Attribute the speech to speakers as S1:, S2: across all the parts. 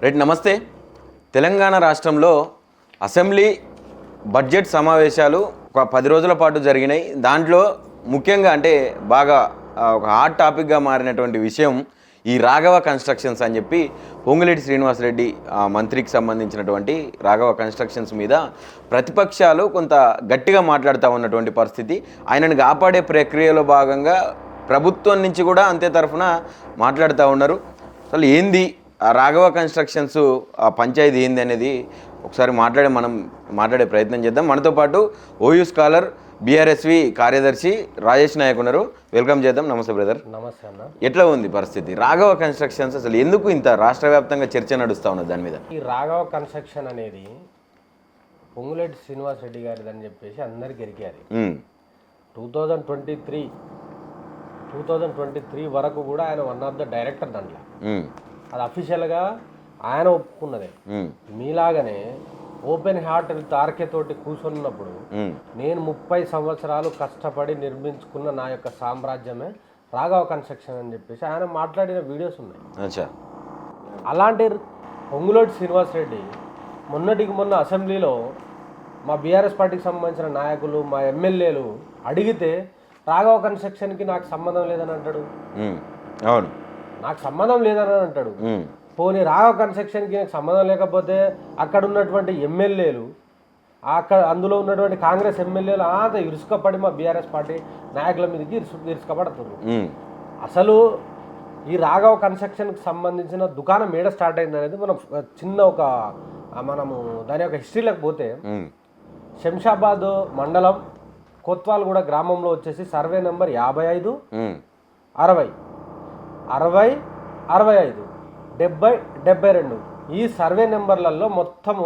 S1: Right నమస్తే. తెలంగాణ రాష్ట్రంలో assembly budget సమావేశాలు ఒక 10 రోజుల పాటు జరిగినాయి. దాంట్లో ముఖ్యంగా అంటే బాగా ఒక హాట్ టాపిక్గా మారినటువంటి విషయం ఈ రాఘవ కన్స్ట్రక్షన్స్ అని చెప్పి పొంగులేటి శ్రీనివాసరెడ్డి మంత్రికి సంబంధించినటువంటి రాఘవ కన్స్ట్రక్షన్స్ మీద ప్రతిపక్షాలు కొంత గట్టిగా మాట్లాడుతూ ఉన్నటువంటి పరిస్థితి. ఆయనను కాపాడే ప్రక్రియలో భాగంగా ప్రభుత్వం నుంచి కూడా అంతే తరఫున మాట్లాడుతూ ఉన్నారు. అసలు ఏంది రాఘవ కన్స్ట్రక్షన్స్ పంచాయతీ ఏంది అనేది ఒకసారి మనం మాట్లాడే ప్రయత్నం చేద్దాం. మనతో పాటు ఓయూ స్కాలర్ బీఆర్ఎస్వి కార్యదర్శి రాజేష్ నాయక్ ఉన్నారు. వెల్కమ్ చేద్దాం. నమస్తే బ్రదర్.
S2: నమస్తే అన్న.
S1: ఎట్లా ఉంది పరిస్థితి రాఘవ కన్స్ట్రక్షన్స్? అసలు ఎందుకు ఇంత రాష్ట్ర వ్యాప్తంగా చర్చ నడుస్తూ ఉన్నది దాని మీద?
S2: ఈ రాఘవ కన్స్ట్రక్షన్ అనేది పొంగులేటి శ్రీనివాసరెడ్డి గారిది అని చెప్పేసి అందరికి ఎరికారు. 2023 వరకు కూడా ఆయన వన్ ఆఫ్ ద డైరెక్టర్ దాంట్లో. అది అఫీషియల్గా ఆయన ఒప్పుకున్నదే. మీలాగనే ఓపెన్ హార్ట్ విత్ ఆర్కేతోటి కూర్చున్నప్పుడు నేను 30 సంవత్సరాలు కష్టపడి నిర్మించుకున్న నా యొక్క సామ్రాజ్యమే రాఘవ కన్స్ట్రక్షన్ అని చెప్పేసి ఆయన మాట్లాడిన వీడియోస్ ఉన్నాయి. అలాంటి పొంగులేటి శ్రీనివాసరెడ్డి మొన్నటికి మొన్న అసెంబ్లీలో మా బీఆర్ఎస్ పార్టీకి సంబంధించిన నాయకులు మా ఎమ్మెల్యేలు అడిగితే రాఘవ కన్స్ట్రక్షన్కి నాకు సంబంధం లేదని అంటాడు.
S1: అవును,
S2: నాకు సంబంధం లేదని అంటాడు. పోనీ రాఘవ కన్స్ట్రక్షన్కి నాకు సంబంధం లేకపోతే అక్కడ ఉన్నటువంటి ఎమ్మెల్యేలు అందులో ఉన్నటువంటి కాంగ్రెస్ ఎమ్మెల్యేలు అంత ఇరుసుకపడి మా బీఆర్ఎస్ పార్టీ నాయకుల మీదకి ఇరుసుకపడుతున్నారు. అసలు ఈ రాఘవ కన్స్ట్రక్షన్కి సంబంధించిన దుకాణం ఏడ స్టార్ట్ అయింది అనేది మనము దాని యొక్క హిస్టరీలోకి పోతే శంషాబాద్ మండలం కొత్వాల్గూడ గ్రామంలో వచ్చేసి సర్వే నెంబర్ 55, 60, 60, 65, 70, 72 ఈ సర్వే నెంబర్లలో మొత్తము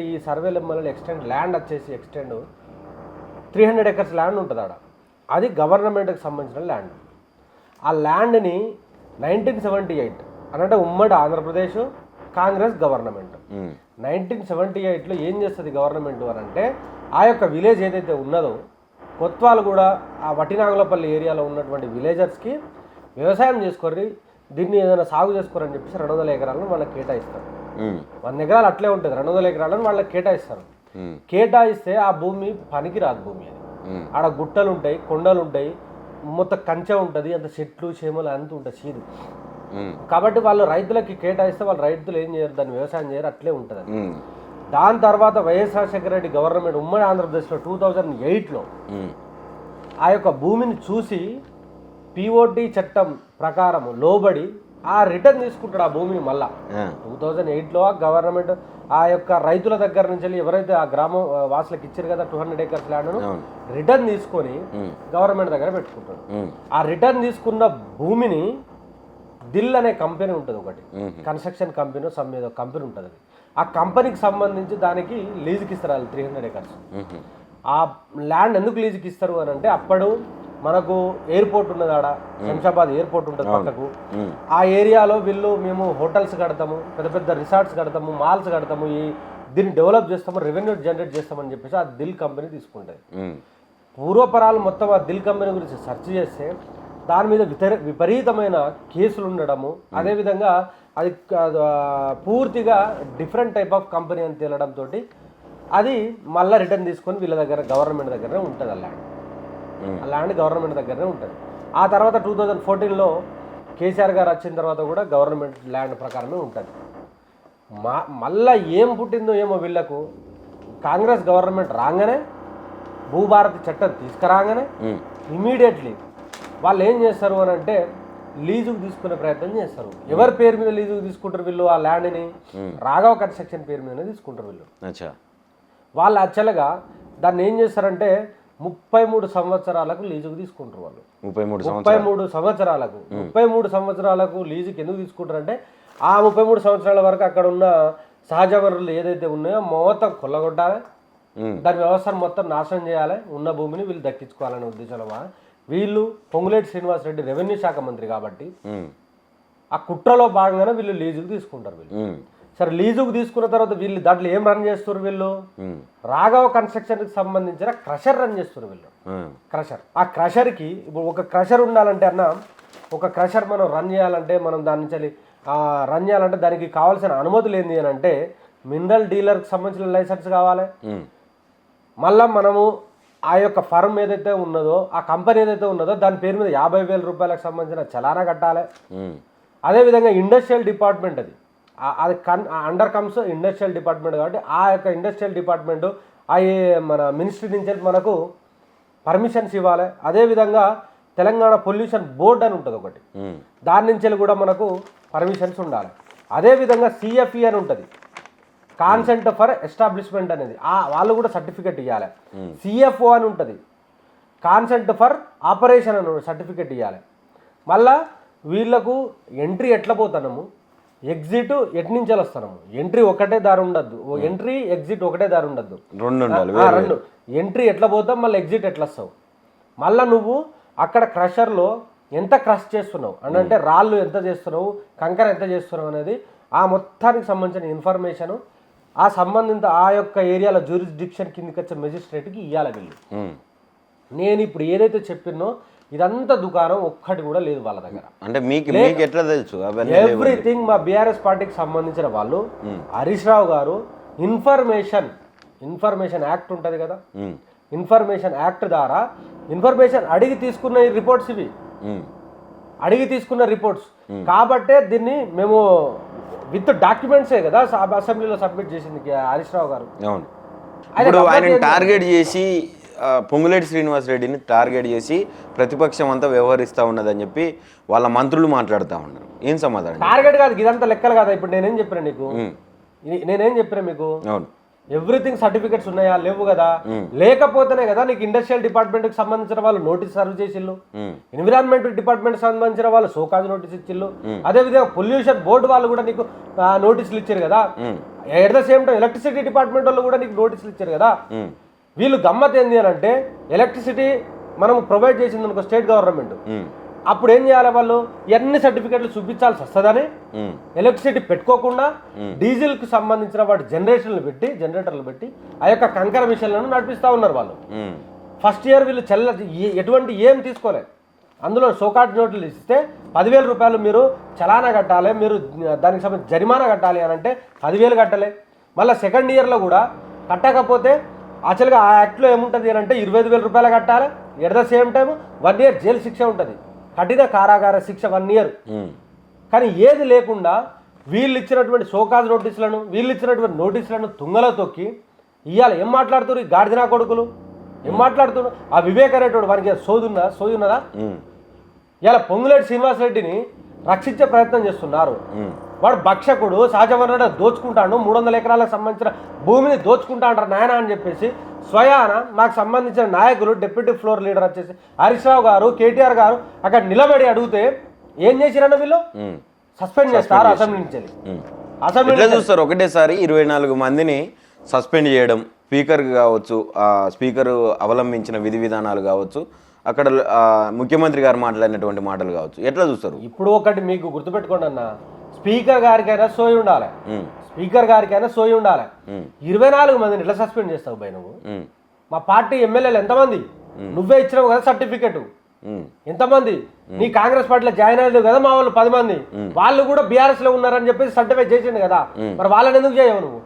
S2: ఈ సర్వే నెంబర్లలో ల్యాండ్ వచ్చేసి 300 ఎకర్స్ ల్యాండ్ ఉంటుంది ఆడ. అది గవర్నమెంట్కి సంబంధించిన ల్యాండ్. ఆ ల్యాండ్ని 1978 అంటే ఉమ్మడి ఆంధ్రప్రదేశ్ కాంగ్రెస్ గవర్నమెంట్ 1978లో ఏం చేస్తుంది గవర్నమెంట్ అని అంటే ఆ యొక్క విలేజ్ ఏదైతే ఉన్నదో కొత్వాల్గూడ ఆ వటినాగులపల్లి ఏరియాలో ఉన్నటువంటి విలేజర్స్కి వ్యవసాయం చేసుకొని దీన్ని ఏదైనా సాగు చేసుకోరని చెప్పేసి 200 ఎకరాలను వాళ్ళకి కేటాయిస్తారు. 100 ఎకరాలు అట్లే ఉంటుంది, 200 ఎకరాలను వాళ్ళకి కేటాయిస్తారు. కేటాయిస్తే ఆ భూమి పనికి రాదు. భూమి అది ఆడ గుట్టలు ఉంటాయి, కొండలు ఉంటాయి, మొత్తం కంచె ఉంటుంది, అంత చెట్లు చేమలు అంత ఉంటుంది చీదు. కాబట్టి వాళ్ళు రైతులకి కేటాయిస్తే వాళ్ళు రైతులు ఏం చేయరు, దాన్ని వ్యవసాయం చేయరు, అట్లే ఉంటుంది. దాని తర్వాత వైఎస్ రాజశేఖర రెడ్డి గవర్నమెంట్ ఉమ్మడి ఆంధ్రప్రదేశ్లో 2008లో ఆ యొక్క భూమిని చూసి పిఓటి చట్టం ప్రకారం లోబడి ఆ రిటర్న్ తీసుకుంటాడు ఆ భూమిని. మళ్ళా 2008లో గవర్నమెంట్ ఆ యొక్క రైతుల దగ్గర నుంచి వెళ్ళి ఎవరైతే ఆ గ్రామం వాసులకు ఇచ్చారు కదా 200 ఎకర్స్ ల్యాండ్ను రిటర్న్ తీసుకొని గవర్నమెంట్ దగ్గర పెట్టుకుంటాడు. ఆ రిటర్న్ తీసుకున్న భూమిని దిల్ అనే కంపెనీ ఉంటుంది, ఒకటి కన్స్ట్రక్షన్ కంపెనీ ఏదో కంపెనీ ఉంటుంది. అది ఆ కంపెనీకి సంబంధించి దానికి లీజుకి ఇస్తారు వాళ్ళు 300 ఎకర్స్. ఆ ల్యాండ్ ఎందుకు లీజుకి ఇస్తారు అని అంటే అప్పుడు మనకు ఎయిర్పోర్ట్ ఉన్నది, ఆడ శంషాబాద్ ఎయిర్పోర్ట్ ఉంటుంది పక్కకు. ఆ ఏరియాలో మేము హోటల్స్ కడతాము, పెద్ద పెద్ద రిసార్ట్స్ కడతాము, మాల్స్ కడతాము, దీన్ని డెవలప్ చేస్తాము, రెవెన్యూ జనరేట్ చేస్తామని చెప్పేసి ఆ దిల్ కంపెనీ తీసుకుంటుంది. పూర్వపరాలు మొత్తం ఆ దిల్ కంపెనీ గురించి సెర్చ్ చేస్తే దాని మీద విపరీతమైన కేసులు ఉండడము, అదేవిధంగా అది పూర్తిగా డిఫరెంట్ టైప్ ఆఫ్ కంపెనీ అని తేలడంతో అది మళ్ళీ రిటర్న్ తీసుకొని వీళ్ళ దగ్గర గవర్నమెంట్ దగ్గరనే ఉంటుంది. ఆ ల్యాండ్ గవర్నమెంట్ దగ్గరనే ఉంటుంది. ఆ తర్వాత 2014లో కేసీఆర్ గారు వచ్చిన తర్వాత కూడా గవర్నమెంట్ ల్యాండ్ ప్రకారమే ఉంటుంది. మళ్ళీ ఏం పుట్టిందో ఏమో వీళ్ళకు, కాంగ్రెస్ గవర్నమెంట్ రాగానే భూభారతి చట్టం తీసుకురాగానే ఇమీడియట్లీ వాళ్ళు ఏం చేస్తారు అని అంటే లీజుకు తీసుకునే ప్రయత్నం చేస్తారు. ఎవరి పేరు మీద లీజుకు తీసుకుంటారు వీళ్ళు? ఆ ల్యాండ్ని రాఘవ కన్స్ట్రక్షన్ పేరు మీదనే తీసుకుంటారు వీళ్ళు. వాళ్ళు యాక్చువల్గా దాన్ని ఏం చేస్తారంటే 33 సంవత్సరాలకు లీజుకు తీసుకుంటారు వాళ్ళు. 33 సంవత్సరాలకు 33 సంవత్సరాలకు లీజుకి ఎందుకు తీసుకుంటారంటే ఆ 33 సంవత్సరాల వరకు అక్కడ ఉన్న సహజ వనరులు ఏదైతే ఉన్నాయో మొత్తం కొల్లగొట్టాలి, దాని వ్యవస్థను మొత్తం నాశనం చేయాలి, ఉన్న భూమిని వీళ్ళు దక్కించుకోవాలనే ఉద్దేశంలో వీళ్ళు పొంగులేటి శ్రీనివాసరెడ్డి రెవెన్యూ శాఖ మంత్రి కాబట్టి ఆ కుట్రలో భాగంగానే వీళ్ళు లీజుకు తీసుకుంటారు. వీళ్ళు సరే లీజుకు తీసుకున్న తర్వాత వీళ్ళు దాంట్లో ఏం రన్ చేస్తారు? వీళ్ళు రాఘవ కన్స్ట్రక్షన్కి సంబంధించిన క్రషర్ రన్ చేస్తారు వీళ్ళు. క్రషర్, ఆ క్రషర్కి ఇప్పుడు ఒక క్రషర్ ఉండాలంటే అన్న, ఒక క్రషర్ మనం రన్ చేయాలంటే మనం దాని నుంచి రన్ చేయాలంటే దానికి కావాల్సిన అనుమతులు ఏంటి అని అంటే మినరల్ డీలర్కి సంబంధించిన లైసెన్స్ కావాలి. మళ్ళీ మనము ఆ యొక్క ఫర్మ్ ఏదైతే ఉన్నదో ఆ కంపెనీ ఏదైతే ఉన్నదో దాని పేరు మీద 50,000 రూపాయలకు సంబంధించిన చలానా కట్టాలి. అదేవిధంగా ఇండస్ట్రియల్ డిపార్ట్మెంట్ అది అండర్ కమ్స్ ఇండస్ట్రియల్ డిపార్ట్మెంట్ కాబట్టి ఆ యొక్క ఇండస్ట్రియల్ డిపార్ట్మెంట్ మన మినిస్ట్రీ నుంచి మనకు పర్మిషన్స్ ఇవ్వాలి. అదేవిధంగా తెలంగాణ పొల్యూషన్ బోర్డ్ అని ఉంటుంది ఒకటి, దాని నుంచి కూడా మనకు పర్మిషన్స్ ఉండాలి. అదేవిధంగా సిఎఫ్ఈ అని ఉంటుంది, కాన్సెంట్ ఫర్ ఎస్టాబ్లిష్మెంట్ అనేది, వాళ్ళు కూడా సర్టిఫికెట్ ఇవ్వాలి. సిఎఫ్ఓ అని ఉంటుంది, కాన్సెంట్ ఫర్ ఆపరేషన్ అని సర్టిఫికెట్ ఇవ్వాలి. మళ్ళా వీళ్ళకు ఎంట్రీ ఎట్లా పోతున్నాము, ఎగ్జిట్ ఎటు నుంచి వస్తున్నాము, ఎంట్రీ ఒకటే దారి ఉండద్దు, ఎంట్రీ ఎగ్జిట్ ఒకటే దారి ఉండద్దు, రెండు ఎంట్రీ ఎట్లా పోతాం మళ్ళీ ఎగ్జిట్ ఎట్లా వస్తావు, మళ్ళీ నువ్వు అక్కడ క్రషర్లో ఎంత క్రష్ చేస్తున్నావు అంటే రాళ్ళు ఎంత చేస్తున్నావు, కంకర ఎంత చేస్తున్నావు అనేది ఆ మొత్తానికి సంబంధించిన ఇన్ఫర్మేషన్ ఆ సంబంధిత ఆ యొక్క ఏరియాలో జ్యూరిస్డిక్షన్ కిందకి వచ్చే మెజిస్ట్రేట్కి ఇవ్వాలి వీళ్ళు. నేను ఇప్పుడు ఏదైతే చెప్పినో ఇదంతా దుకాణం ఒక్కటి కూడా లేదు వాళ్ళ దగ్గర.
S1: అంటే మీకు ఎట్లా తెలుసు?
S2: ఎవ్రీథింగ్ మా బీఆర్ఎస్ పార్టీకి సంబంధించిన వాళ్ళు హరీష్ రావు గారు ఇన్ఫర్మేషన్ యాక్ట్ ఉంటుంది కదా, ఇన్ఫర్మేషన్ యాక్ట్ ద్వారా ఇన్ఫర్మేషన్ అడిగి తీసుకున్న రిపోర్ట్స్ ఇవి, అడిగి తీసుకున్న రిపోర్ట్స్ కాబట్టే దీన్ని మేము విత్ డాక్యుమెంట్సే కదా అసెంబ్లీలో సబ్మిట్ చేసింది హరీష్ రావు గారు.
S1: ఇప్పుడు ఆయన టార్గెట్ చేసి పొంగులేటి శ్రీనివాసరెడ్డిని టార్గెట్ చేసి ప్రతిపక్షం అంతా వ్యవహరిస్తూ ఉన్నదని చెప్పి వాళ్ళ మంత్రులు మాట్లాడుతూ ఉన్నారు. ఏం సమాధానం?
S2: టార్గెట్ కాదు, ఇదంతా లెక్కలు కదా. ఇప్పుడు నేనేం చెప్పినా మీకు
S1: అవును,
S2: ఎవ్రీథింగ్ సర్టిఫికెట్స్ ఉన్నాయా? లేవు కదా. లేకపోతేనే కదా నీకు ఇండస్ట్రియల్ డిపార్ట్మెంట్ కి సంబంధించిన వాళ్ళు నోటీస్ సర్వ్ చేసిల్లు, ఎన్విరాన్మెంట్ డిపార్ట్మెంట్ సంబంధించిన వాళ్ళు సోకాజ్ నోటీస్ ఇచ్చిల్లు, అదే విధంగా పొల్యూషన్ బోర్డు వాళ్ళు కూడా నీకు నోటీసులు ఇచ్చారు కదా. At the same time electricity department వాళ్ళు కూడా నీకు నోటీసులు ఇచ్చారు కదా. వీళ్ళు గమ్మత్ ఏంది అని అంటే ఎలక్ట్రిసిటీ మనం ప్రొవైడ్ చేసింది అనుకో స్టేట్ గవర్నమెంట్, అప్పుడు ఏం చేయాలి వాళ్ళు ఎన్ని సర్టిఫికెట్లు చూపించాల్సి వస్తుందని ఎలక్ట్రిసిటీ పెట్టుకోకుండా డీజిల్ కు సంబంధించిన వాటి జనరేటర్లు పెట్టి ఆ యొక్క కంకర మిషన్లను నడిపిస్తూ ఉన్నారు వాళ్ళు. ఫస్ట్ ఇయర్ వీళ్ళు ఎటువంటి ఏం తీసుకోలేదు, అందులో సోకాట్ నోట్లు ఇస్తే 10,000 రూపాయలు మీరు చలానా కట్టాలి, మీరు దానికి సంబంధించి జరిమానా కట్టాలి అని అంటే 10,000 కట్టలే. మళ్ళీ సెకండ్ ఇయర్లో కూడా కట్టకపోతే యాక్చువల్గా ఆ యాక్ట్లో ఏముంటుంది అని అంటే 25,000 రూపాయలు కట్టాలి. At the same time 1 year jail శిక్ష ఉంటుంది, కఠిన కారాగార శిక్ష 1 year. కానీ ఏది లేకుండా వీళ్ళు ఇచ్చినటువంటి సోకాజ్ నోటీసులను వీళ్ళు ఇచ్చినటువంటి నోటీసులను తుంగలో తొక్కి ఇవాళ ఏం మాట్లాడుతున్నారు ఈ గాడిదినా కొడుకులు, ఏం మాట్లాడుతున్నారు? ఆ వివేక్ అనేటోడు వారికి సోయున్నదా? ఇలా పొంగులేటి శ్రీనివాసరెడ్డిని రక్షించే ప్రయత్నం చేస్తున్నారు. వాడు భక్షకుడు, సహజ వనరులను దోచుకుంటాడు, 300 ఎకరాలకు సంబంధించిన భూమిని దోచుకుంటా అంటారు నాయన అని చెప్పేసి స్వయాన మాకు సంబంధించిన నాయకులు డిప్యూటీ ఫ్లోర్ లీడర్ వచ్చేసి హరీష్ రావు గారు, కేటీఆర్ గారు అక్కడ నిలబడి అడిగితే ఏం చేసిరన్న వీళ్ళు సస్పెండ్ చేస్తారు అసెంబ్లీ నుంచి.
S1: అసెంబ్లీ చూస్తారు ఒకటేసారి 24 మందిని సస్పెండ్ చేయడం, స్పీకర్ కావచ్చు, స్పీకర్ అవలంబించిన విధి విధానాలు కావచ్చు, అక్కడ ముఖ్యమంత్రి గారు మాట్లాడినటువంటి మాటలు కావచ్చు, ఎట్లా చూస్తారు?
S2: ఇప్పుడు ఒకటి మీకు గుర్తుపెట్టుకోండి అన్న, స్పీకర్ గారికైనా సోయి ఉండాలి, 24 మందిని ఎట్లా సస్పెండ్ చేస్తావు భయ నువ్వు? మా పార్టీ ఎమ్మెల్యేలు ఎంతమంది? నువ్వే ఇచ్చినావు కదా సర్టిఫికెట్, ఎంతమంది? నీ కాంగ్రెస్ పార్టీలో జాయిన్ అయ్యారు కదా మా వాళ్ళు 10 మంది, వాళ్ళు కూడా బీఆర్ఎస్ లో ఉన్నారని చెప్పేసి సర్టిఫై చేసిండు కదా, మరి వాళ్ళని ఎందుకు చేయవు నువ్వు?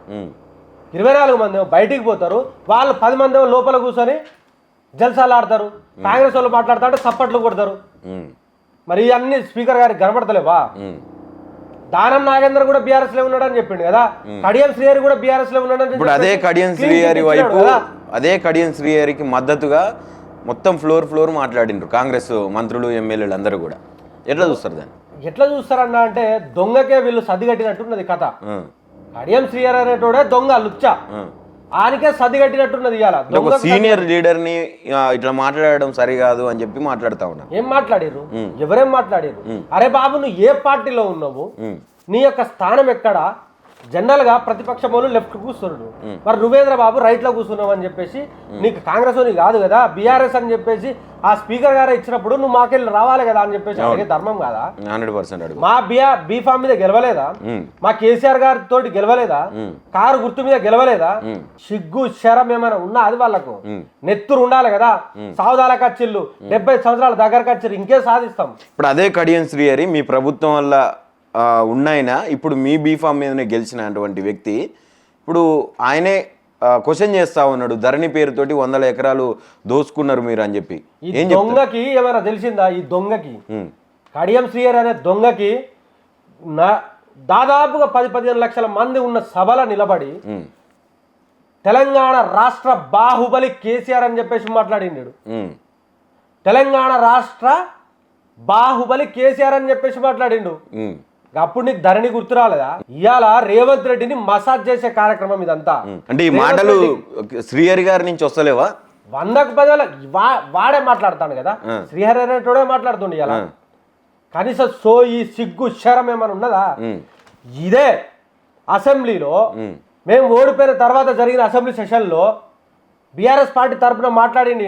S2: 24 మంది బయటికి పోతారు, వాళ్ళు 10 మంది లోపల కూర్చొని జల్సాలు ఆడతారు, కాంగ్రెస్ వాళ్ళు మాట్లాడతారు, చప్పట్లు కొడతారు. మరి ఇవన్నీ స్పీకర్ గారికి కనబడతలేవా? దానం నాగేంద్ర కూడా బీఆర్ఎస్ లో ఉన్నాడని చెప్పిండు కదా, కడియం శ్రీహరి కూడా బీఆర్ఎస్ లో ఉన్నాడని.
S1: ఇప్పుడు అదే కడియం శ్రీహరి వైపు, అదే కడియం శ్రీహరికి మద్దతుగా మొత్తం ఫ్లోర్ మాట్లాడిండ్రు కాంగ్రెస్ మంత్రులు, ఎమ్మెల్యేలు అందరూ కూడా. ఎట్లా చూస్తారు దాన్ని?
S2: ఎట్లా చూస్తారన్నా అంటే దొంగకే వీళ్ళు సర్దిగట్టినట్టున్నది కథ. కడియం శ్రీహరి అనేటోడే దొంగ లుచ్చ, ఆయనకే సర్దిగట్టినట్టున్నది. ఇవాళ
S1: సీనియర్ లీడర్ ని ఇట్లా మాట్లాడడం సరికాదు అని చెప్పి మాట్లాడుతా ఉన్నా.
S2: ఏం మాట్లాడారు? ఎవరేం మాట్లాడారు? అరే బాబు నువ్వు ఏ పార్టీలో ఉన్నావు, నీ యొక్క స్థానం ఎక్కడ? జనరల్ గా ప్రతిపక్షం వాళ్ళు లెఫ్ట్ కూర్చున్నాడు, మరి నువ్వేంద్ర బాబు రైట్ లో కూర్చున్నావు అని చెప్పేసి నీకు కాంగ్రెస్ అని కాదు కదా బీఆర్ఎస్ అని చెప్పేసి ఆ స్పీకర్ గారు ఇచ్చినప్పుడు నువ్వు మాకెళ్ళి రావాలి కదా అని చెప్పేసి అడిగే ధర్మం కాదా?
S1: 100%
S2: మా బీఫామ్ మీద గెలవలేదా? మా కేసీఆర్ గారి తోటి గెలవలేదా? కారు గుర్తు మీద గెలవలేదా? సిగ్గు శరం ఏమైనా ఉన్నా అది వాళ్ళకు నెత్తురు ఉండాలి కదా. సావుదాల కచ్చిళ్ళు 70 సంవత్సరాల దగ్గరకు వచ్చారు, ఇంకే సాధిస్తాం.
S1: ఇప్పుడు అదే కడియం శ్రీహరి మీ ప్రభుత్వం వల్ల ఉన్నాయన ఇప్పుడు మీ బీఫామ్ మీదనే గెలిచినటువంటి వ్యక్తి ఇప్పుడు ఆయనే క్వశ్చన్ చేస్తా ఉన్నాడు ధరణి పేరుతోటి 100 ఎకరాలు దోచుకున్నారు మీరు అని చెప్పి.
S2: ఈ దొంగకి ఏమైనా తెలిసిందా? ఈ దొంగకి కడియం శ్రీహరి అనే దొంగకి దాదాపుగా 10-15 లక్షల మంది ఉన్న సభల నిలబడి తెలంగాణ రాష్ట్ర బాహుబలి కేసీఆర్ అని చెప్పేసి మాట్లాడిండు. తెలంగాణ రాష్ట్ర బాహుబలి కేసీఆర్ అని చెప్పేసి మాట్లాడిండు. అప్పుడు నీకు ధరణి గుర్తు రాలేదా? ఇవాళ రేవంత్ రెడ్డిని మసాజ్ చేసే కార్యక్రమం ఇదంతా.
S1: అంటే ఈ మాటలు శ్రీహరి గారి నుంచి వస్తలేవా?
S2: 100కు 10 వాడే మాట్లాడతాడు కదా, శ్రీహరి అనేటోడే మాట్లాడుతుండే. ఇలా కనీసం ఈ సిగ్గు శరం ఏమైనా ఉన్నదా? ఇదే అసెంబ్లీలో మేము ఓడిపోయిన తర్వాత జరిగిన అసెంబ్లీ సెషన్లో బీఆర్ఎస్ పార్టీ తరఫున మాట్లాడింది.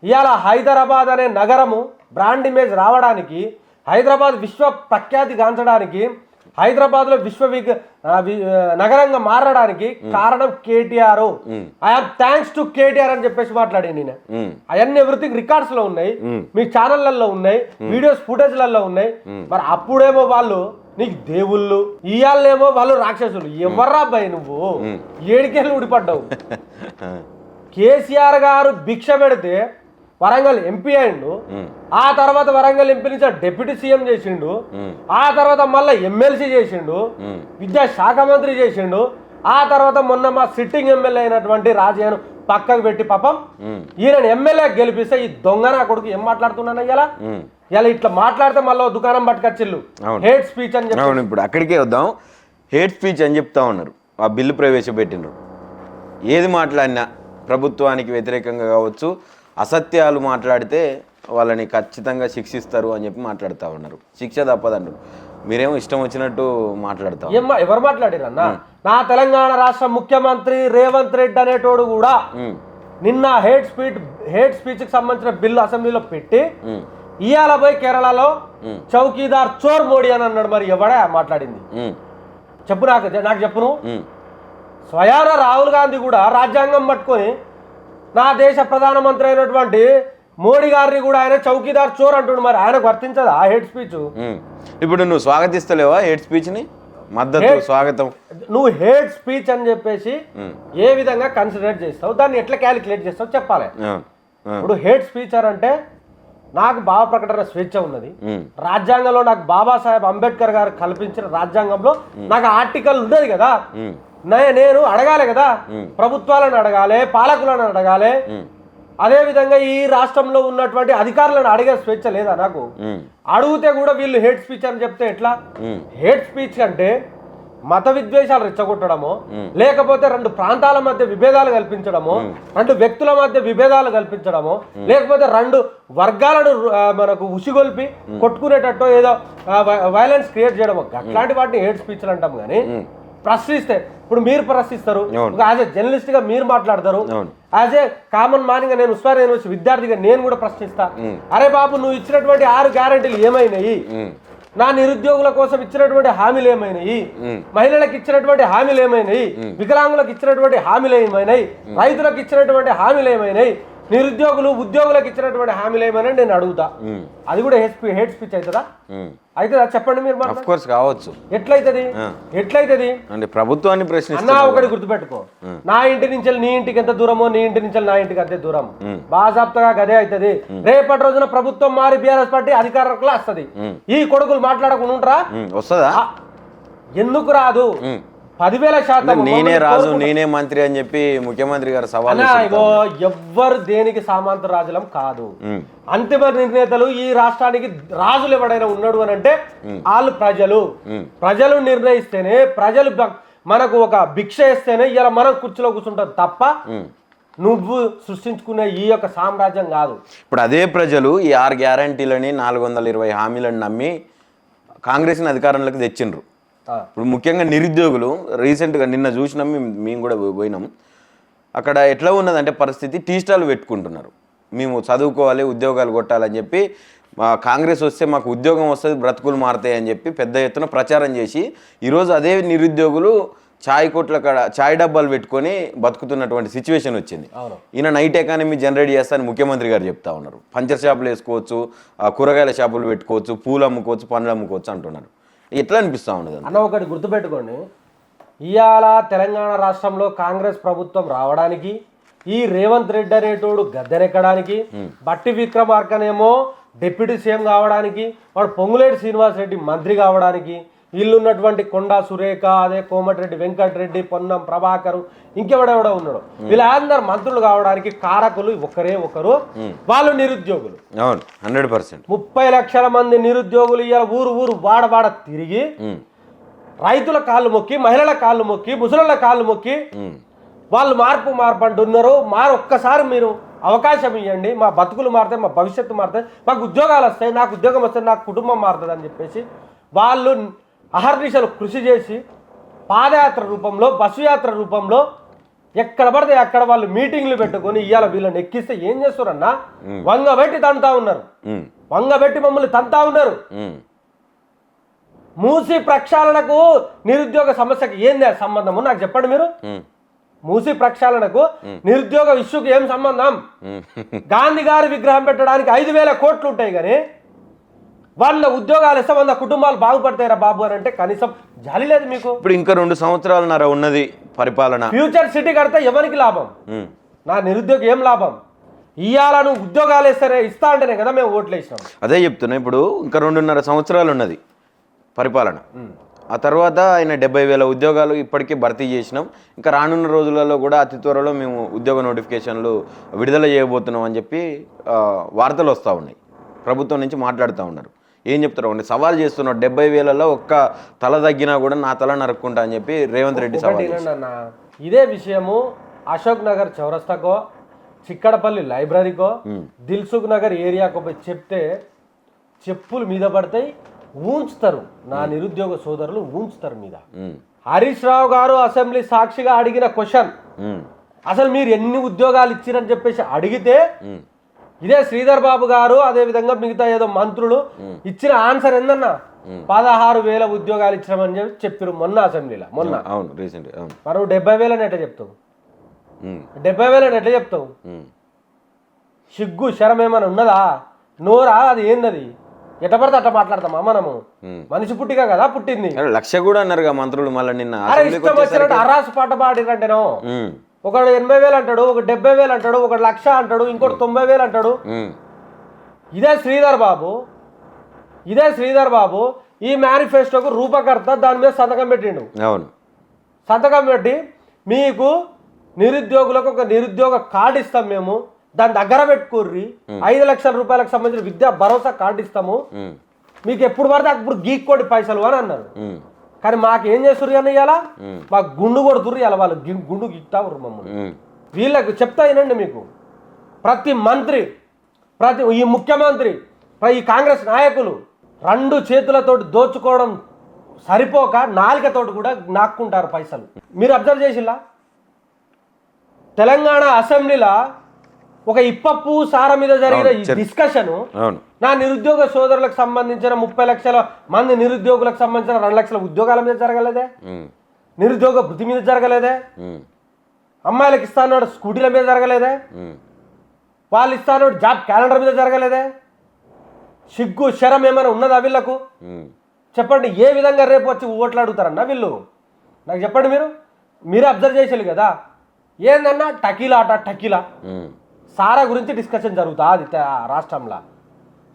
S2: ఇవాళ హైదరాబాద్ అనే నగరము బ్రాండ్ ఇమేజ్ రావడానికి, హైదరాబాద్ విశ్వ ప్రఖ్యాతి గాంచడానికి, హైదరాబాద్లో నగరంగా మారడానికి కారణం KTR. I'm thanks to KTR అని చెప్పేసి మాట్లాడింది. నేను అవన్నీ ఎవ్రీథింగ్ రికార్డ్స్ లో ఉన్నాయి, మీ ఛానళ్లలో ఉన్నాయి, వీడియోస్ ఫుటేజ్లలో ఉన్నాయి. మరి అప్పుడేమో వాళ్ళు నీకు దేవుళ్ళు, ఇవాళేమో వాళ్ళు రాక్షసులు. ఎవర్రా అబ్బాయి నువ్వు? ఏడికెళ్ళి ఊడిపడ్డావు. కేసీఆర్ గారు భిక్ష పెడితే వరంగల్ ఎంపీ అయిండు, ఆ తర్వాత వరంగల్ ఎంపీ నుంచి డిప్యూటీ సీఎం చేసిండు, ఆ తర్వాత మళ్ళీ ఎమ్మెల్సీ చేసిండు, విద్యాశాఖ మంత్రి చేసిండు, ఆ తర్వాత మొన్న మా సిట్టింగ్ ఎమ్మెల్యే అయినటువంటి రాజయ్యను పక్కకు పెట్టి పాపం ఈయన ఎమ్మెల్యే గెలిపిస్తే ఈ దొంగ నా కొడుకు ఏం మాట్లాడుతున్నాను ఇలా ఇలా ఇట్లా మాట్లాడితే మళ్ళీ దుకాణం పట్టుకొచ్చిల్లు హేట్ స్పీచ్ అని చెప్పి.
S1: ఇప్పుడు అక్కడికే వద్దాం. హేట్ స్పీచ్ అని చెప్తా ఉన్నారు. ఆ బిల్లు ప్రవేశపెట్టినారు. ఏది మాట్లాడినా ప్రభుత్వానికి వ్యతిరేకంగా కావచ్చు, అసత్యాలు మాట్లాడితే వాళ్ళని ఖచ్చితంగా శిక్షిస్తారు అని చెప్పి మాట్లాడుతూ ఉన్నారు. శిక్ష తప్పదంటారు. మీరేమో ఇష్టం వచ్చినట్టు మాట్లాడతారు.
S2: ఎవరు మాట్లాడారు అన్న? నా తెలంగాణ రాష్ట్ర ముఖ్యమంత్రి రేవంత్ రెడ్డి అనేటోడు కూడా నిన్న హేట్ స్పీచ్ కి సంబంధించిన బిల్లు అసెంబ్లీలో పెట్టి ఇవాళ పోయి కేరళలో చౌకీదార్ చోర్ మోడీ అని అన్నాడు. మరి ఎవడే మాట్లాడింది చెప్పు, నాకు చెప్పును. స్వయాన రాహుల్ గాంధీ కూడా రాజ్యాంగం పట్టుకొని నా దేశ ప్రధానమంత్రి అయినటువంటి మోడీ గారిని కూడా ఆయన చౌకీదార్ చోర్ అంటుండు. మరి ఆయనకు వర్తించదా ఆ హేట్ స్పీచ్?
S1: ఇప్పుడు నువ్వు స్వాగతిస్తలేవా హేట్ స్పీచ్ ని? మద్దతు, స్వాగతం.
S2: నువ్వు హేట్ స్పీచ్ అని చెప్పేసి ఏ విధంగా కన్సిడర్ చేస్తావు, దాన్ని ఎట్లా క్యాలిక్యులేట్ చేస్తావు చెప్పాలి. ఇప్పుడు హేట్ స్పీచ్ అంటే నాకు భావ ప్రకటన స్వేచ్ఛ ఉన్నది. రాజ్యాంగంలో నాకు బాబాసాహెబ్ అంబేద్కర్ గారు కల్పించిన రాజ్యాంగంలో నాకు ఆర్టికల్ ఉన్నది కదా, నేను అడగాలి కదా, ప్రభుత్వాలను అడగాలి, పాలకులను అడగాలి. అదే విధంగా ఈ రాష్ట్రంలో ఉన్నటువంటి అధికారులను అడిగే స్వేచ్ఛ లేదా నాకు? అడిగితే కూడా వీళ్ళు హేట్ స్పీచ్ అని చెప్తే ఎట్లా? హేట్ స్పీచ్ అంటే మత విద్వేషాలు రెచ్చగొట్టడము, లేకపోతే రెండు ప్రాంతాల మధ్య విభేదాలు కల్పించడము, రెండు వ్యక్తుల మధ్య విభేదాలు కల్పించడము, లేకపోతే రెండు వర్గాలను మనకు ఉసిగొల్పి కొట్టుకునేటట్టు ఏదో వైలెన్స్ క్రియేట్ చేయడము, అట్లాంటి వాటిని హేట్ స్పీచ్లు అంటాం. కానీ ప్రశ్నిస్తే ఇప్పుడు మీరు ప్రశ్నిస్తారు, యాజ్ ఏ జర్నలిస్ట్ గా మీరు మాట్లాడతారు, యాజ్ ఏ కామన్ మ్యాన్ గా నేను ఉస్మానియా యూనివర్సిటీ విద్యార్థిగా నేను కూడా ప్రశ్నిస్తా. అరే బాబు, నువ్వు ఇచ్చినటువంటి 6 గ్యారెంటీలు ఏమైనాయి? నా నిరుద్యోగుల కోసం ఇచ్చినటువంటి హామీలు ఏమైనాయి? మహిళలకు ఇచ్చినటువంటి హామీలు ఏమైనాయి? వికలాంగులకు ఇచ్చినటువంటి హామీలు ఏమైనాయి? రైతులకు ఇచ్చినటువంటి హామీలు ఏమైనాయి? నిరుద్యోగులు ఉద్యోగులకు ఇచ్చినటువంటి హామీలు ఏమైనా నేను అడుగుతా. అది కూడా హేట్ స్పీచ్ అవుతుందా? అవుతుందా చెప్పండి మీరు.
S1: కావచ్చు.
S2: ఎట్లయితది
S1: అంటే ప్రభుత్వాన్ని
S2: అన్నా ఒకటి గుర్తుపెట్టుకో, నా ఇంటి నుంచి నీ ఇంటికి ఎంత దూరమో నీ ఇంటి నుంచి నా ఇంటికి అంతే దూరం. బాజాప్తగా గదే అవుతుంది. రేపటి రోజున ప్రభుత్వం మారి బీఆర్ఎస్ పార్టీ అధికారంలో వస్తుంది. ఈ కొడుకులు మాట్లాడకుండా ఉంటారా?
S1: వస్తుందా?
S2: ఎందుకు రాదు? 10,000%
S1: నేనే రాజు నేనే మంత్రి అని చెప్పి ముఖ్యమంత్రి గారు సవాల్.
S2: ఎవ్వరు దేనికి సామంత రాజులం కాదు. అంతిమ నిర్ణేతలు ఈ రాష్ట్రానికి రాజులు ఎవడైనా ఉన్నాడు అని అంటే వాళ్ళు ప్రజలు నిర్ణయిస్తేనే, ప్రజలు మనకు ఒక భిక్ష ఇస్తేనే ఇలా మనం కుర్చీలో కూర్చుంటాం తప్ప నువ్వు సృష్టించుకునే ఈ యొక్క సామ్రాజ్యం కాదు.
S1: ఇప్పుడు అదే ప్రజలు ఈ 6 గ్యారంటీలని 420 హామీలను నమ్మి కాంగ్రెస్ని అధికారంలోకి తెచ్చిండ్రు. ఇప్పుడు ముఖ్యంగా నిరుద్యోగులు రీసెంట్గా నిన్న చూసినాం, మేము కూడా పోయినాం. అక్కడ ఎట్లా ఉన్నదంటే పరిస్థితి, టీ స్టాల్ పెట్టుకుంటున్నారు. మేము చదువుకోవాలి, ఉద్యోగాలు కొట్టాలని చెప్పి, కాంగ్రెస్ వస్తే మాకు ఉద్యోగం వస్తుంది, బ్రతుకులు మారుతాయి అని చెప్పి పెద్ద ఎత్తున ప్రచారం చేసి ఈరోజు అదే నిరుద్యోగులు ఛాయ్ కొట్ల కాడ ఛాయ్ డబ్బాలు పెట్టుకొని బతుకుతున్నటువంటి సిచ్యువేషన్ వచ్చింది. ఈయన నైట్ ఎకానమీ జనరేట్ చేస్తానని ముఖ్యమంత్రి గారు చెప్తా ఉన్నారు. పంచర్ షాపులు వేసుకోవచ్చు, కూరగాయల షాపులు పెట్టుకోవచ్చు, పూలు అమ్ముకోవచ్చు, పండ్లు అమ్ముకోవచ్చు అంటున్నారు. ఎట్లా అనిపిస్తూ ఉండదు
S2: అన్న ఒకటి గుర్తుపెట్టుకోండి, ఇవాళ తెలంగాణ రాష్ట్రంలో కాంగ్రెస్ ప్రభుత్వం రావడానికి, ఈ రేవంత్ రెడ్డి అనేటోడు గద్దెనెక్కడానికి, బట్టి విక్రమార్కనేమో డిప్యూటీ సీఎం కావడానికి, వాడు పొంగులేటి శ్రీనివాస్ రెడ్డి మంత్రి కావడానికి, వీళ్ళున్నటువంటి కొండా సురేఖ, అదే కోమటిరెడ్డి వెంకటరెడ్డి, పొన్నం ప్రభాకర్, ఇంకెవడెవడో ఉన్నాడు, వీళ్ళందరూ మంత్రులు కావడానికి కారకులు ఒకరే ఒకరు, వాళ్ళు నిరుద్యోగులు.
S1: అవును 100%.
S2: 30 లక్షల మంది నిరుద్యోగులు ఇవాళ ఊరు ఊరు వాడ తిరిగి రైతుల కాళ్ళు మొక్కి, మహిళల కాళ్ళు మొక్కి, ముసలిళ్ళ కాళ్ళు మొక్కి వాళ్ళు మార్పు అంటున్నారు. ఒక్కసారి మీరు అవకాశం ఇవ్వండి, మా బతుకులు మారుతాయి, మా భవిష్యత్తు మారుతాయి, మాకు ఉద్యోగాలు వస్తాయి, నాకు ఉద్యోగం వస్తాయి, నాకు కుటుంబం మారుతుంది అని చెప్పేసి వాళ్ళు అహర్నిశలు కృషి చేసి పాదయాత్ర రూపంలో, బస్సు యాత్ర రూపంలో ఎక్కడ పడితే అక్కడ వాళ్ళు మీటింగ్లు పెట్టుకొని ఇవాళ వీళ్ళని ఎక్కిస్తే ఏం చేస్తారన్నా, వంగబెట్టి తంతా ఉన్నారు, వంగబెట్టి మమ్మల్ని తంతా ఉన్నారు. మూసి ప్రక్షాళనకు నిరుద్యోగ సమస్యకు ఏంది సంబంధము నాకు చెప్పండి మీరు. మూసి ప్రక్షాళనకు నిరుద్యోగ ఇష్యూకి ఏం సంబంధం? గాంధీ గారి విగ్రహం పెట్టడానికి 5,000 కోట్లు ఉంటాయి కానీ 100 ఉద్యోగాలు ఇస్తే 100 కుటుంబాలు బాగుపడతాయిరా బాబు అని అంటే కనీసం జాలి లేదు మీకు.
S1: ఇప్పుడు ఇంకా 2 సంవత్సరాలున్నర ఉన్నది పరిపాలన.
S2: ఫ్యూచర్ సిటీ కడితే ఎవరికి లాభం? నా నిరుద్యోగి ఏం లాభం? ఇవాళ నువ్వు ఉద్యోగాలు ఇస్తా అంటేనే కదా మేము ఓట్లు వేసినాం.
S1: అదే చెప్తున్నా, ఇప్పుడు ఇంకా 2.5 సంవత్సరాలు ఉన్నది పరిపాలన. ఆ తర్వాత ఆయన 70,000 ఉద్యోగాలు ఇప్పటికీ భర్తీ చేసినాం. ఇంకా రానున్న రోజులలో కూడా అతి త్వరలో మేము ఉద్యోగ నోటిఫికేషన్లు విడుదల చేయబోతున్నాం అని చెప్పి వార్తలు వస్తూ ఉన్నాయి. ప్రభుత్వం నుంచి మాట్లాడుతూ ఉన్నారు. ఏం చెప్తారు అండి? సవాల్ చేస్తున్నారు, 70,000లో ఒక్క తల తగ్గినా కూడా నా తల నరుక్కుంటా అని చెప్పి రేవంత్ రెడ్డి సవాల్.
S2: ఇదే విషయము అశోక్ నగర్ చౌరస్తాకో, చిక్కడపల్లి లైబ్రరీకో, దిల్సుఖ్ నగర్ ఏరియాకో పోయి చెప్తే చెప్పులు మీద పడతాయి, ఊంచుతారు. నా నిరుద్యోగ సోదరులు ఊంచుతారు మీద. హరీష్ రావు గారు అసెంబ్లీ సాక్షిగా అడిగిన క్వశ్చన్, అసలు మీరు ఎన్ని ఉద్యోగాలు ఇచ్చిరని చెప్పేసి అడిగితే ఇదే శ్రీధర్ బాబు గారు అదేవిధంగా మిగతా ఏదో మంత్రులు ఇచ్చిన ఆన్సర్ ఏందన్నా, 16,000 ఉద్యోగాలు ఇచ్చినామని చెప్పారు మొన్న అసెంబ్లీలో. మొన్న మనం 70,000 ఎట్లా చెప్తావు? 70,000 ఎట్లా చెప్తావు? సిగ్గు శరం ఏమైనా ఉన్నదా? నోరా అది ఏందది? ఎట్ట పడితే అట్లా మాట్లాడతామా మనము? మనిషి పుట్టిగా కదా పుట్టింది.
S1: 1,00,000 కూడా అన్నారు మంత్రులు మళ్ళీ నిన్న.
S2: ఇష్టం వచ్చినట్టు అరాసు పాట పాడిరంటేనో ఒకడు 80,000 అంటాడు, ఒక 70,000 అంటాడు, ఒక 1,00,000 అంటాడు, ఇంకోటి 90,000 అంటాడు. ఇదే శ్రీధర్ బాబు ఈ మేనిఫెస్టోకు రూపకర్త, దాని మీద సంతకం పెట్టిండు.
S1: అవును,
S2: సంతకం పెట్టి మీకు నిరుద్యోగులకు ఒక నిరుద్యోగ కార్డు ఇస్తాం మేము, దాని దగ్గర పెట్టుకోర్రి, 5 లక్షల రూపాయలకు సంబంధించిన విద్యా భరోసా కార్డు ఇస్తాము, మీకు ఎప్పుడు పడితే అప్పుడు గీక్కోడి పైసలు అని అన్నారు. కానీ మాకేం చేస్తుర్రు కానీ ఇవాళ మాకు గుండు కొడుతుర్రు. ఇలా వాళ్ళు గుండు గిక్తా ఉర్రు మమ్మల్ని. వీళ్ళకు చెప్తా వినండి, మీకు ప్రతి మంత్రి, ఈ ముఖ్యమంత్రి, ఈ కాంగ్రెస్ నాయకులు 2 చేతులతోటి దోచుకోవడం సరిపోక 4తోటి కూడా నాక్కుంటారు పైసలు. మీరు అబ్జర్వ్ చేసిల్లా? తెలంగాణ అసెంబ్లీలో ఒక ఇప్పప్పు సార మీద జరిగిన ఈ డిస్కషన్ నా నిరుద్యోగ సోదరులకు సంబంధించిన 30 లక్షల మంది నిరుద్యోగులకు సంబంధించిన 2 లక్షల ఉద్యోగాల మీద జరగలేదే? నిరుద్యోగ వృత్తి మీద జరగలేదే? అమ్మాయిలకు ఇస్తాను స్కూటీల మీద జరగలేదే? వాళ్ళు ఇస్తాను జాబ్ క్యాలెండర్ మీద జరగలేదే? సిగ్గు శరం ఏమైనా ఉన్నదా వీళ్ళకు? చెప్పండి, ఏ విధంగా రేపు వచ్చి ఓట్లు అడుగుతారన్నా వీళ్ళు? నాకు చెప్పండి. మీరు అబ్జర్వ్ చేసేది కదా, ఏందన్నా టకీలా సారా గురించి డిస్కషన్ జరుగుతా అది రాష్ట్రంలో.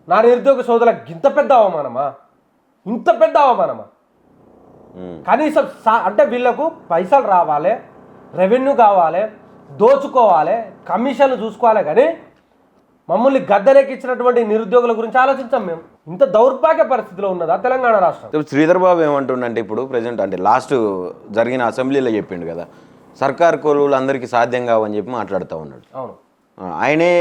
S2: నా నిరుద్యోగ సోదరులకు ఇంత పెద్ద అవమానమా? కనీసం అంటే వీళ్ళకు పైసలు రావాలి, రెవెన్యూ కావాలి, దోచుకోవాలి, కమిషన్లు చూసుకోవాలి, కానీ మమ్మల్ని గద్దెనెక్కించినటువంటి నిరుద్యోగుల గురించి ఆలోచించాం మేము. ఇంత దౌర్భాగ్య పరిస్థితిలో ఉన్నదా తెలంగాణ రాష్ట్రం?
S1: శ్రీధర్ బాబు ఏమంటుండంటే, ఇప్పుడు ప్రెసెంట్ అంటే లాస్ట్ జరిగిన అసెంబ్లీలో చెప్పిండు కదా, సర్కార్ కొలువులు అందరికీ సాధ్యం కావని చెప్పి మాట్లాడుతూ ఉన్నాడు.
S2: అవును,
S1: ఆయనే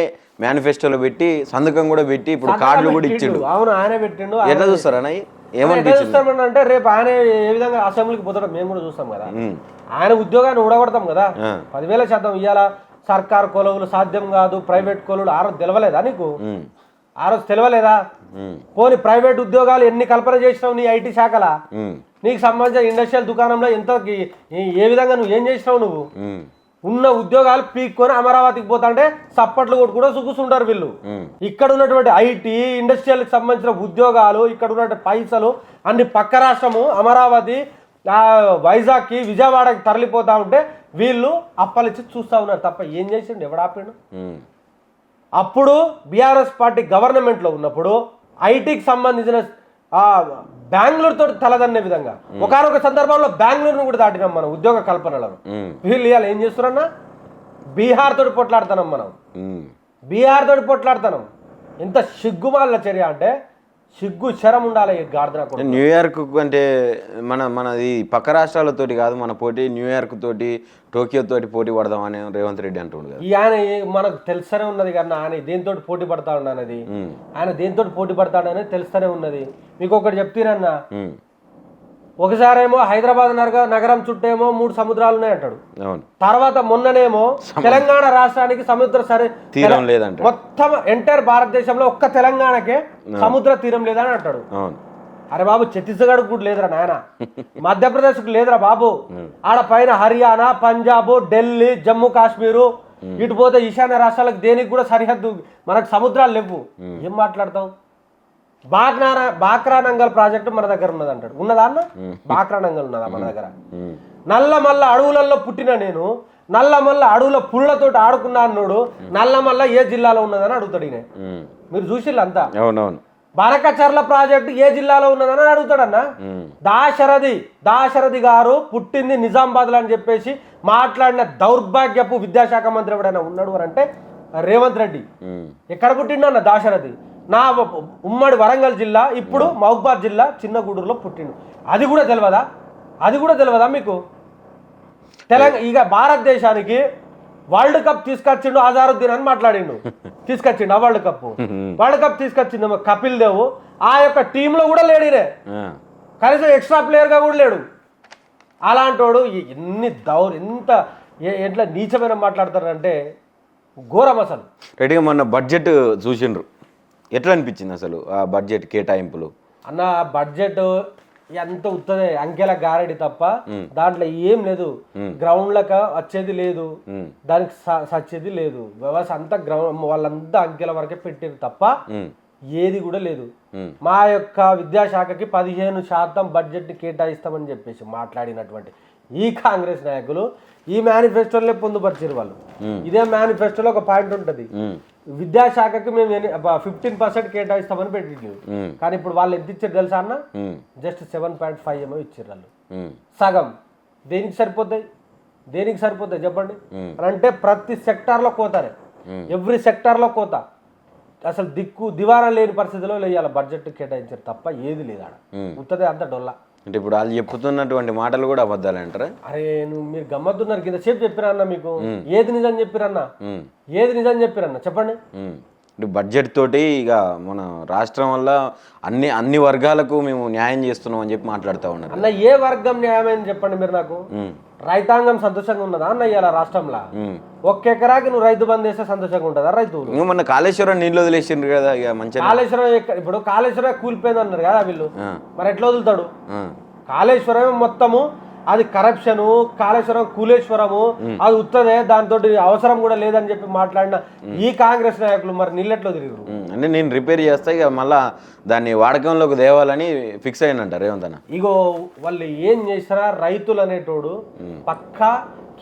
S1: మేనిఫెస్టోలో పెట్టి సంతకం కూడా పెట్టి ఇప్పుడు కార్డులు కూడా ఇచ్చిండు.
S2: అవును, ఆయనే పెట్టిండు.
S1: ఎట్లా చూస్తారన్న?
S2: ఏమనిపిస్తామంటే రేపు ఆయన ఏ విధంగా అసెంబ్లీకి పోతాడో మేము కూడా చూస్తాం కదా. ఆయన ఉద్యోగాన్ని ఊడగొడతాం కదా, 10,000% ఇవాళ సర్కార్ కొలువులు సాధ్యం కాదు, ప్రైవేట్ కొలువులు ఆ రోజు తెలవలేదా నీకు? ఆ రోజు తెలియలేదా? పోనీ ప్రైవేట్ ఉద్యోగాలు ఎన్ని కల్పన చేసినావు నీ ఐటీ శాఖలా? నీకు సంబంధించిన ఇండస్ట్రియల్ దుకాణంలో ఎంత ఏ విధంగా నువ్వు ఏం చేసినావు? నువ్వు ఉన్న ఉద్యోగాలు పీక్కొని అమరావతికి పోతాంటే సప్పట్లు కొట్టుకుంటూ కూర్చుంటారు వీళ్ళు. ఇక్కడ ఉన్నటువంటి ఐటీ ఇండస్ట్రియల్కి సంబంధించిన ఉద్యోగాలు, ఇక్కడ ఉన్నటువంటి పైసలు అన్ని పక్క రాష్ట్రము అమరావతి, వైజాగ్కి, విజయవాడకి తరలిపోతా ఉంటే వీళ్ళు అప్పలిచ్చి చూస్తూ ఉన్నారు తప్ప ఏం చేసిండు, ఎవడు ఆపిండు? అప్పుడు బీఆర్ఎస్ పార్టీ గవర్నమెంట్లో ఉన్నప్పుడు ఐటీకి సంబంధించిన బెంగళూరు తోటి తలదన్నే విధంగా ఒకనొక సందర్భంలో బెంగళూరును కూడా దాటినాం మనం ఉద్యోగ కల్పనలను. వీళ్ళు ఇవాళ ఏం చేస్తున్నారన్నా బీహార్ తోటి పొట్లాడుతున్నాం మనం, బీహార్ తోటి పొట్లాడుతున్నాం. ఎంత సిగ్గుమాల చర్య అంటే సిగ్గు శరం ఉండాలి ఈ గార్దన కూడా.
S1: న్యూయార్క్ అంటే మనది పక్క రాష్ట్రాలతోటి కాదు మన పోటీ, న్యూయార్క్ తోటి టోక్యో తోటి పోటీ పడదామని రేవంత్ రెడ్డి అంటుండు కదా.
S2: ఈ ఆయన మనకు తెలుస్తూనే ఉన్నది కానీ ఆయన దేనితో పోటీ పడతాడు అనేది, ఆయన దేనితో పోటీ పడతాడనేది తెలుస్తూనే ఉన్నది. మీకు ఒకటి చెప్తానన్నా, ఒకసారేమో హైదరాబాద్ నగరం చుట్టేమో 3 సముద్రాలు ఉన్నాయి అంటాడు. తర్వాత మొన్ననేమో తెలంగాణ రాష్ట్రానికి సముద్ర
S1: తీరం లేదంట,
S2: మొత్తం ఎంటైర్ భారతదేశంలో ఒక్క తెలంగాణకే సముద్ర తీరం లేదని అంటాడు. అరే బాబు, ఛత్తీస్గఢ్ కూడా లేదురా నాయన, మధ్యప్రదేశ్కు లేదురా బాబు, ఆడ పైన హర్యానా, పంజాబ్, ఢిల్లీ, జమ్మూ కాశ్మీరు, ఇటు పోతే ఈశాన్య రాష్ట్రాలకు దేనికి కూడా సరిహద్దు మనకు సముద్రాలు లేవు. ఏం మాట్లాడతావు? బాక్రానంగల్ ప్రాజెక్టు మన దగ్గర ఉన్నది అంటాడు. ఉన్నదా అన్న? బాక్రానంగల్ ఉన్నదా మన దగ్గర? నల్లమల్ల అడవులలో పుట్టిన నేను, నల్లమల్ల అడవుల పుల్లతోటి ఆడుకున్నా అన్నాడు. నల్లమల్ల ఏ జిల్లాలో ఉన్నదని అడుగుతాడు ఈయన. మీరు చూసిల్లు అంతా. బనకచర్ల ప్రాజెక్టు ఏ జిల్లాలో ఉన్నదని అడుగుతాడన్న. దాశరథి గారు పుట్టింది నిజామాబాద్లో అని చెప్పేసి మాట్లాడిన దౌర్భాగ్యపు విద్యాశాఖ మంత్రి ఎవడైనా ఉన్నాడు అని అంటే రేవంత్ రెడ్డి. ఎక్కడ పుట్టిండు అన్న దాశరథి? నా ఉమ్మడి వరంగల్ జిల్లా, ఇప్పుడు మహబూబాద్ జిల్లా చిన్నగూడూరులో పుట్టిండు. అది కూడా తెలియదా? అది కూడా తెలియదా మీకు? తెలంగాణ ఇక భారతదేశానికి వరల్డ్ కప్ తీసుకొచ్చిండు అజారుద్దీన్ అని మాట్లాడిండు. తీసుకొచ్చిండు ఆ వరల్డ్ కప్ తీసుకొచ్చిండు కపిల్ దేవ్. ఆ యొక్క టీంలో కూడా లేడినే, కనీసం ఎక్స్ట్రా ప్లేయర్గా కూడా లేడు. అలాంటి వాడు ఎంత ఎట్లా నీచమైన మాట్లాడతారంటే ఘోరం అసలు.
S1: రెడీగా మొన్న బడ్జెట్ చూసిండ్రు, ఎట్లా అనిపించింది అసలు ఆ బడ్జెట్ కేటాయింపులు?
S2: అన్న బడ్జెట్ ఎంత ఉత్తదే, అంకెల గారడి తప్ప దాంట్లో ఏం లేదు. గ్రౌండ్లకు వచ్చేది లేదు, దానికి సచ్చేది లేదు. వ్యవస్థ అంతా గ్రౌండ్ వాళ్ళంతా అంకెల వరకే పెట్టేది తప్ప ఏది కూడా లేదు. మా యొక్క విద్యాశాఖకి 15% బడ్జెట్ని కేటాయిస్తామని చెప్పేసి మాట్లాడినటువంటి ఈ కాంగ్రెస్ నాయకులు ఈ మేనిఫెస్టోలే పొందుపరిచారు వాళ్ళు. ఇదే మేనిఫెస్టోలో ఒక పాయింట్ ఉంటుంది, విద్యాశాఖకి మేము 15% కేటాయిస్తామని పెట్టిండు. కానీ ఇప్పుడు వాళ్ళు ఎంత ఇచ్చారు తెలుసా అన్న? జస్ట్ 7.5 ఏమో ఇచ్చారు వాళ్ళు, సగం. దేనికి సరిపోతాయి చెప్పండి? అంటే ప్రతి సెక్టార్లో కోతారే, ఎవ్రీ సెక్టార్లో కోత. అసలు దివారా లేని పరిస్థితిలో వేయాలి బడ్జెట్ కేటాయించారు తప్ప ఏది లేదు ఆడ. ఉత్తదే అంత డొల్లా.
S1: అంటే ఇప్పుడు వాళ్ళు చెప్తున్నటువంటి మాటలు కూడా అబద్ధాలు అంటారా?
S2: అరే మీరు గమ్మత్తున్నారు, కింద సేపు చెప్పిరన్నా మీకు. ఏది నిజం చెప్పిరన్నా చెప్పండి.
S1: బడ్జెట్ తోటి ఇక మన రాష్ట్రం వల్ల అన్ని వర్గాలకు మేము న్యాయం చేస్తున్నాం అని చెప్పి మాట్లాడుతూ ఉన్నారు
S2: అన్న. ఏ వర్గం న్యాయమని చెప్పండి మీరు నాకు. రైతాంగం సంతోషంగా ఉన్నదా అన్న ఇవాళ రాష్ట్రంలో? ఒక్క ఎకరాకి నువ్వు రైతు బంద్ చేస్తే సంతోషంగా ఉంటుందా రైతు?
S1: మొన్న కాళేశ్వరం నీళ్ళు వదిలేసిండ్రు కదా, ఇక మంచిగా
S2: కాళేశ్వరం ఇప్పుడు కాళేశ్వరం కూలిపోయింది అన్నారు కదా వీళ్ళు, మరి ఎట్లా వదులుతాడు? కాళేశ్వరం మొత్తము అది కరప్షను, కాళేశ్వరం కూలేశ్వరము, అది ఉత్తదే, దాంతో అవసరం కూడా లేదని చెప్పి మాట్లాడిన ఈ కాంగ్రెస్ నాయకులు మరి నీళ్ళెట్లో తిరిగారు.
S1: అంటే నేను రిపేర్ చేస్తా ఇక మళ్ళా దాన్ని వాడకంలోకి తేవాలని ఫిక్స్ అయినంటారు రేవంత్ అన్న.
S2: ఇగో వాళ్ళు ఏం చేస్తారా, రైతులు అనేటోడు పక్కా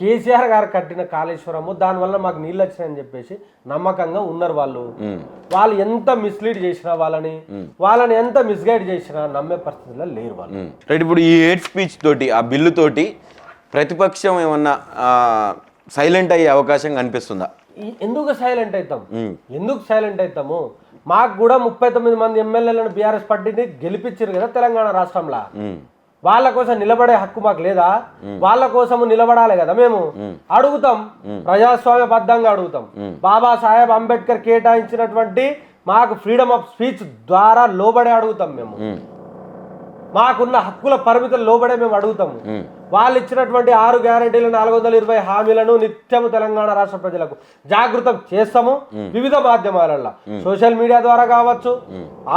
S2: కేసీఆర్ గారు కట్టిన కాళేశ్వరము దానివల్ల మాకు నీళ్ళు వచ్చినాయని చెప్పేసి నమ్మకంగా ఉన్నారు వాళ్ళు. వాళ్ళు ఎంత మిస్లీడ్ చేసినా వాళ్ళని ఎంత మిస్గైడ్ చేసినా నమ్మే పరిస్థితిలో లేరు వాళ్ళు.
S1: రైట్, ఇప్పుడు ఈ హేట్ స్పీచ్ తోటి ఆ బిల్లు తోటి ప్రతిపక్షం ఏమన్నా సైలెంట్ అయ్యే అవకాశం కనిపిస్తుందా?
S2: ఎందుకు సైలెంట్ అవుతాము? మాకు కూడా 39 మంది ఎమ్మెల్యేలను బీఆర్ఎస్ పార్టీని గెలిపించారు కదా తెలంగాణ రాష్ట్రంలో. వాళ్ళ కోసం నిలబడే హక్కు మాకు లేదా? వాళ్ళ కోసము నిలబడాలి కదా మేము. అడుగుతాం, ప్రజాస్వామ్యబద్ధంగా అడుగుతాం. బాబాసాహెబ్ అంబేద్కర్ కేటాయించినటువంటి మాకు ఫ్రీడమ్ ఆఫ్ స్పీచ్ ద్వారా లోబడే అడుగుతాం మేము. మాకున్న హక్కుల పరిమితులు లోబడే మేము అడుగుతాము. వాళ్ళు ఇచ్చినటువంటి 6 గ్యారెంటీలు 420 హామీలను నిత్యము తెలంగాణ రాష్ట్ర ప్రజలకు జాగృతం చేస్తాము. వివిధ మాధ్యమాలలో సోషల్ మీడియా ద్వారా కావచ్చు,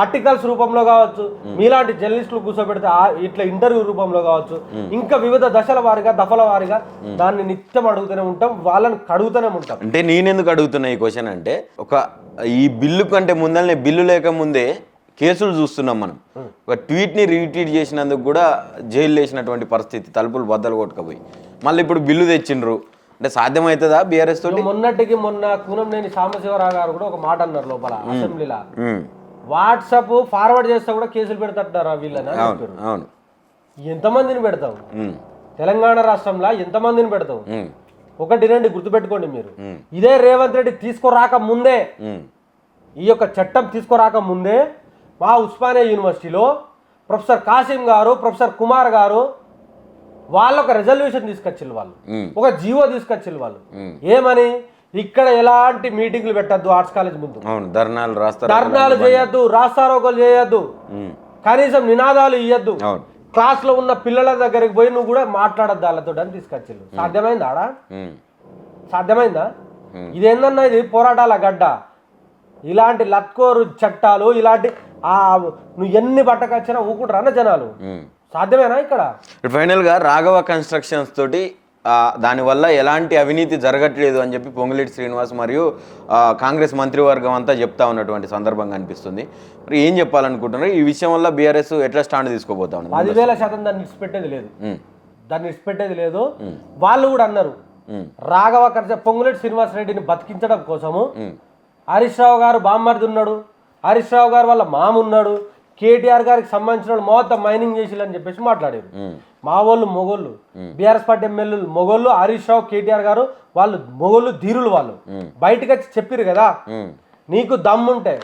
S2: ఆర్టికల్స్ రూపంలో కావచ్చు, మీలాంటి జర్నలిస్టులు కూర్చోబెడితే ఇట్లా ఇంటర్వ్యూ రూపంలో కావచ్చు, ఇంకా వివిధ దశల వారిగా దఫల వారిగా దాన్ని నిత్యం అడుగుతూనే ఉంటాం, వాళ్ళని కడుగుతూనే ఉంటాం.
S1: అంటే నేనెందుకు అడుగుతున్నా ఈ క్వశ్చన్ అంటే, ఈ బిల్లు కంటే ముందరనే బిల్లు లేకముందే కేసులు చూస్తున్నాం మనం. ఒక ట్వీట్ని రీట్వీట్ చేసినందుకు కూడా జైలు వేసినటువంటి పరిస్థితి, తలుపులు బద్దలు కొట్టుకపోయి మళ్ళీ ఇప్పుడు బిల్లు తెచ్చిండ్రు. అంటే సాధ్యమవుతుందా బీఆర్ఎస్ తోటి?
S2: మొన్నటికి మొన్న కూనంనేని సాంబశివరావు గారు కూడా ఒక మాట అన్నారు లోపల అసెంబ్లీలో, వాట్సాప్ ఫార్వర్డ్ చేస్తే కూడా కేసులు పెడతారా వీళ్ళని.
S1: అవును,
S2: ఎంతమందిని పెడతావు తెలంగాణ రాష్ట్రంలో, ఎంతమందిని పెడతావు? 1-2 గుర్తుపెట్టుకోండి మీరు. ఇదే రేవంత్ రెడ్డి తీసుకురాక ముందే, ఈ యొక్క చట్టం తీసుకురాక ముందే మా ఉస్మానియా యూనివర్సిటీలో ప్రొఫెసర్ కాసిం గారు, ప్రొఫెసర్ కుమార్ గారు వాళ్ళు ఒక రెజల్యూషన్ తీసుకొచ్చిల్లు, వాళ్ళు ఒక జీవో తీసుకొచ్చిల్లు. వాళ్ళు ఏమని, ఇక్కడ ఎలాంటి మీటింగ్లు పెట్టద్దు, ఆర్ట్స్ కాలేజ్ ముందు ధర్నాలు చేయొద్దు, రాస్తారోకోలు చేయొద్దు, కనీసం నినాదాలు ఇయ్యద్దు, క్లాస్ లో ఉన్న పిల్లల దగ్గరికి పోయి నువ్వు కూడా మాట్లాడద్దు వాళ్ళతో అని తీసుకొచ్చిల్లు. సాధ్యమైందా ఆడా? సాధ్యమైందా? ఇదేందన్నా ఇది పోరాటాల గడ్డ. ఇలాంటి లత్కోరు చట్టాలు, ఇలాంటి నువ్వు ఎన్ని పట్టకొచ్చినా ఊకుంటారు అన్న జనాలు. సాధ్యమేనా ఇక్కడ?
S1: ఫైనల్గా రాఘవ కన్స్ట్రక్షన్స్ తోటి దానివల్ల ఎలాంటి అవినీతి జరగట్లేదు అని చెప్పి పొంగులేటి శ్రీనివాస్ మరియు కాంగ్రెస్ మంత్రివర్గం అంతా చెప్తా ఉన్నటువంటి సందర్భంగా అనిపిస్తుంది. మరి ఏం చెప్పాలనుకుంటున్నారు ఈ విషయం వల్ల? బీఆర్ఎస్ ఎట్లా స్టాండ్ తీసుకోబోతా ఉన్నారు?
S2: 10,000% దాన్ని విడిచిపెట్టేది లేదు. వాళ్ళు కూడా అన్నారు, రాఘవ పొంగులేటి శ్రీనివాస్ రెడ్డిని బతికించడం కోసము హరీష్ రావు గారు బామ్మర్ది ఉన్నాడు, హరీష్ రావు గారు వాళ్ళ మామ ఉన్నాడు, కేటీఆర్ గారికి సంబంధించిన వాళ్ళు మొత్తం మైనింగ్ చేసిల్లని చెప్పేసి మాట్లాడారు. మా వాళ్ళు మొగోళ్ళు, బీఆర్ఎస్ పార్టీ ఎమ్మెల్యేలు మొగోళ్ళు, హరీష్ రావు కేటీఆర్ గారు వాళ్ళు మొగోళ్ళు, ధీరులు. వాళ్ళు బయటకు వచ్చి చెప్పారు కదా, నీకు దమ్ముంటే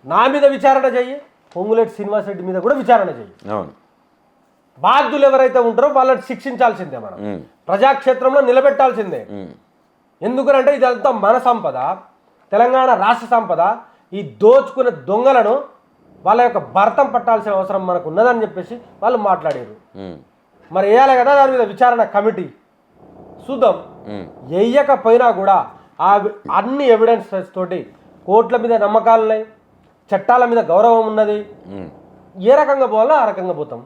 S2: నా మీద విచారణ చెయ్యి, పొంగులేటి శ్రీనివాస్ రెడ్డి మీద కూడా విచారణ చెయ్యి. బాధ్యులు ఎవరైతే ఉంటారో వాళ్ళని శిక్షించాల్సిందే, మనం ప్రజాక్షేత్రంలో నిలబెట్టాల్సిందే. ఎందుకంటే ఇదంతా మన సంపద, తెలంగాణ రాష్ట్ర సంపద. ఈ దోచుకునే దొంగలను వాళ్ళ యొక్క భర్తం పట్టాల్సిన అవసరం మనకు ఉన్నదని చెప్పేసి వాళ్ళు మాట్లాడారు. మరి వేయాలి కదా దాని మీద విచారణ కమిటీ. చూద్దాం, వేయకపోయినా కూడా అన్ని ఎవిడెన్సెస్ తోటి కోర్టుల మీద నమ్మకాలు ఉన్నాయి, చట్టాల మీద గౌరవం ఉన్నది. ఏ రకంగా పోవాలో ఆ రకంగా పోతాం,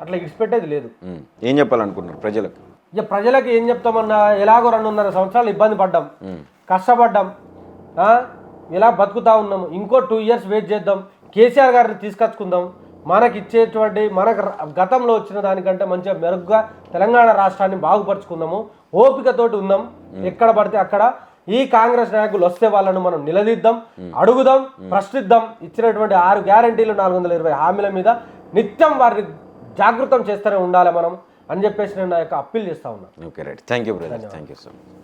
S2: అట్లా ఇడిచిపెట్టేది లేదు.
S1: ఏం చెప్పాలనుకుంటున్నారు ప్రజలకు?
S2: ఇక ప్రజలకు ఏం చెప్తామన్నా, ఎలాగో 2.5 సంవత్సరాలు ఇబ్బంది పడ్డాం, కష్టపడ్డాం, ఇలా బతుకుతా ఉన్నాము. ఇంకో 2 years వెయిట్ చేద్దాం, కేసీఆర్ గారిని తీసుకొచ్చుకుందాం. మనకి ఇచ్చేటువంటి మనకు గతంలో వచ్చిన దానికంటే మంచిగా మెరుగ్గా తెలంగాణ రాష్ట్రాన్ని బాగుపరుచుకుందాము. ఓపికతోటి ఉందాం. ఎక్కడ పడితే అక్కడ ఈ కాంగ్రెస్ నాయకులు వస్తే వాళ్ళను మనం నిలదీద్దాం, అడుగుదాం, ప్రశ్నిద్దాం. ఇచ్చినటువంటి 6 గ్యారెంటీలు 420 హామీల మీద నిత్యం వారిని జాగృతం చేస్తూనే ఉండాలి మనం అని చెప్పేసి నేను నా యొక్క అప్పీల్ చేస్తా ఉన్నాను.
S1: Okay, right. Thank you brother. Thank you so much.